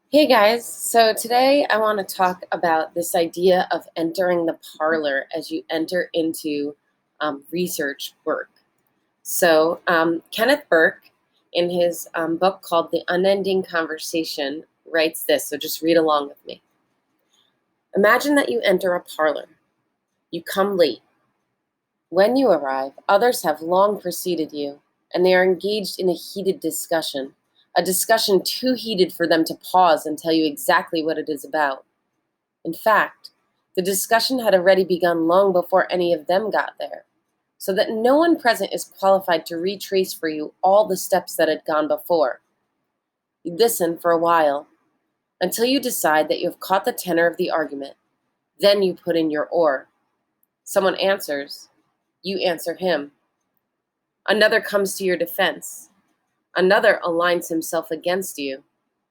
Hey guys, so today I want to talk about this idea of entering the parlor as you enter into research work. Kenneth Burke, in his book called The Unending Conversation, writes this, so just read along with me. Imagine that you enter a parlor. You come late. When you arrive, others have long preceded you, and they are engaged in a heated discussion, a discussion too heated for them to pause and tell you exactly what it is about. In fact, the discussion had already begun long before any of them got there, so that no one present is qualified to retrace for you all the steps that had gone before. You listen for a while, until you decide that you have caught the tenor of the argument. Then you put in your oar. Someone answers. You answer him. Another comes to your defense. Another aligns himself against you,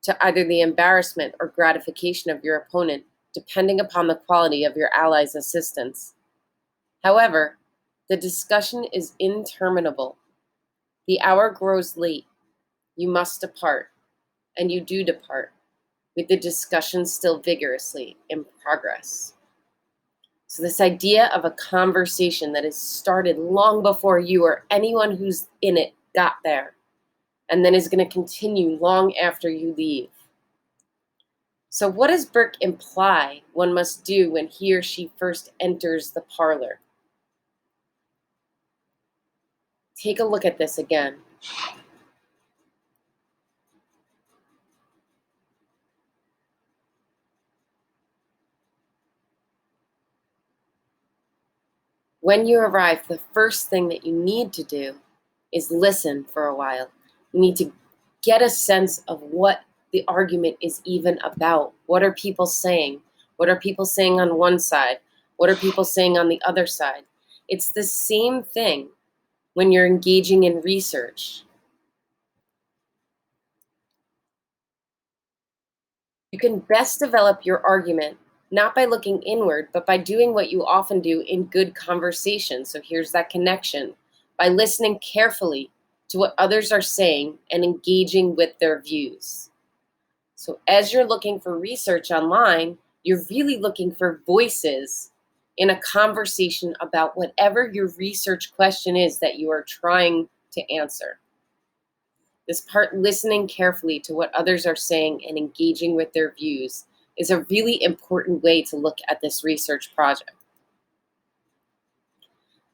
to either the embarrassment or gratification of your opponent, depending upon the quality of your ally's assistance. However, the discussion is interminable. The hour grows late. You must depart, and you do depart, with the discussion still vigorously in progress. So, this idea of a conversation that is started long before you or anyone who's in it got there, and then is going to continue long after you leave. So, what does Burke imply one must do when he or she first enters the parlor? Take a look at this again. When you arrive, the first thing that you need to do is listen for a while. You need to get a sense of what the argument is even about. What are people saying? What are people saying on one side? What are people saying on the other side? It's the same thing when you're engaging in research. You can best develop your argument not by looking inward, but by doing what you often do in good conversation. So here's that connection: by listening carefully to what others are saying and engaging with their views. So as you're looking for research online, you're really looking for voices in a conversation about whatever your research question is that you are trying to answer. This part, listening carefully to what others are saying and engaging with their views, is a really important way to look at this research project.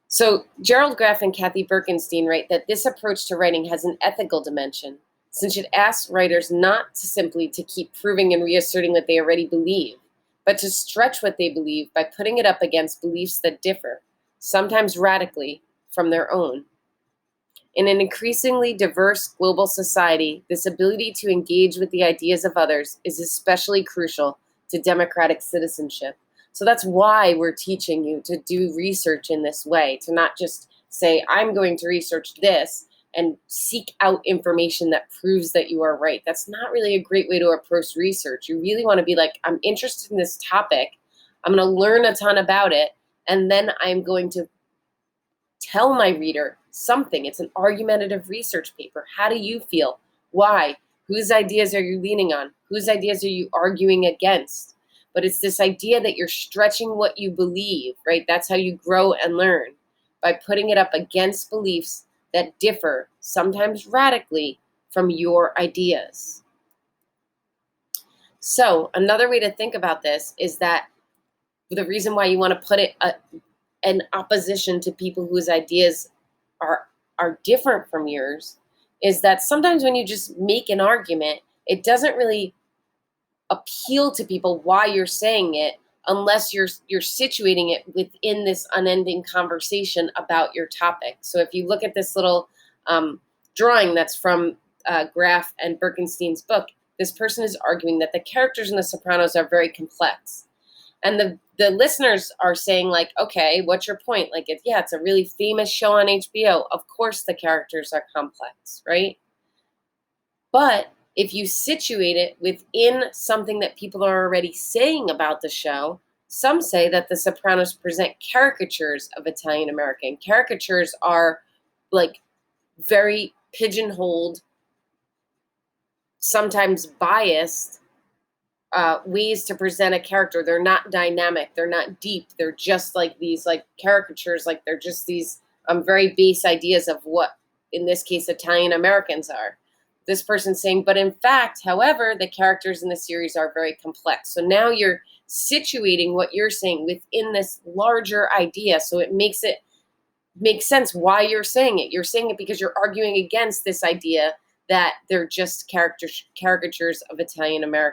So Gerald Graff and Kathy Birkenstein write that this approach to writing has an ethical dimension, since it asks writers not to simply to keep proving and reasserting what they already believe, but to stretch what they believe by putting it up against beliefs that differ, sometimes radically, from their own. In an increasingly diverse global society, this ability to engage with the ideas of others is especially crucial to democratic citizenship. So that's why we're teaching you to do research in this way, to not just say, I'm going to research this and seek out information that proves that you are right. That's not really a great way to approach research. You really want to be like, I'm interested in this topic. I'm going to learn a ton about it. And then I'm going to tell my reader something. It's an argumentative research paper. How do you feel? Why? Whose ideas are you leaning on? Whose ideas are you arguing against? But it's this idea that you're stretching what you believe, right? That's how you grow and learn, by putting it up against beliefs that differ, sometimes radically, from your ideas. So another way to think about this is that the reason why you want to put it in opposition to people whose ideas are different from yours is that sometimes when you just make an argument, it doesn't really appeal to people why you're saying it unless you're situating it within this unending conversation about your topic. So if you look at this little drawing that's from Graff and Birkenstein's book, this person is arguing that the characters in The Sopranos are very complex. And the listeners are saying, like, okay, what's your point? Like, it's a really famous show on HBO. Of course the characters are complex, right? But if you situate it within something that people are already saying about the show, some say that The Sopranos present caricatures of Italian American. Caricatures are like very pigeonholed, sometimes biased ways to present a character. They're not dynamic. They're not deep. They're just like these like caricatures. Like they're just these very base ideas of what, in this case, Italian Americans are. This person's saying, but in fact, however, the characters in the series are very complex. So now you're situating what you're saying within this larger idea. So it makes sense why you're saying it. You're saying it because you're arguing against this idea that they're just caricatures of Italian Americans.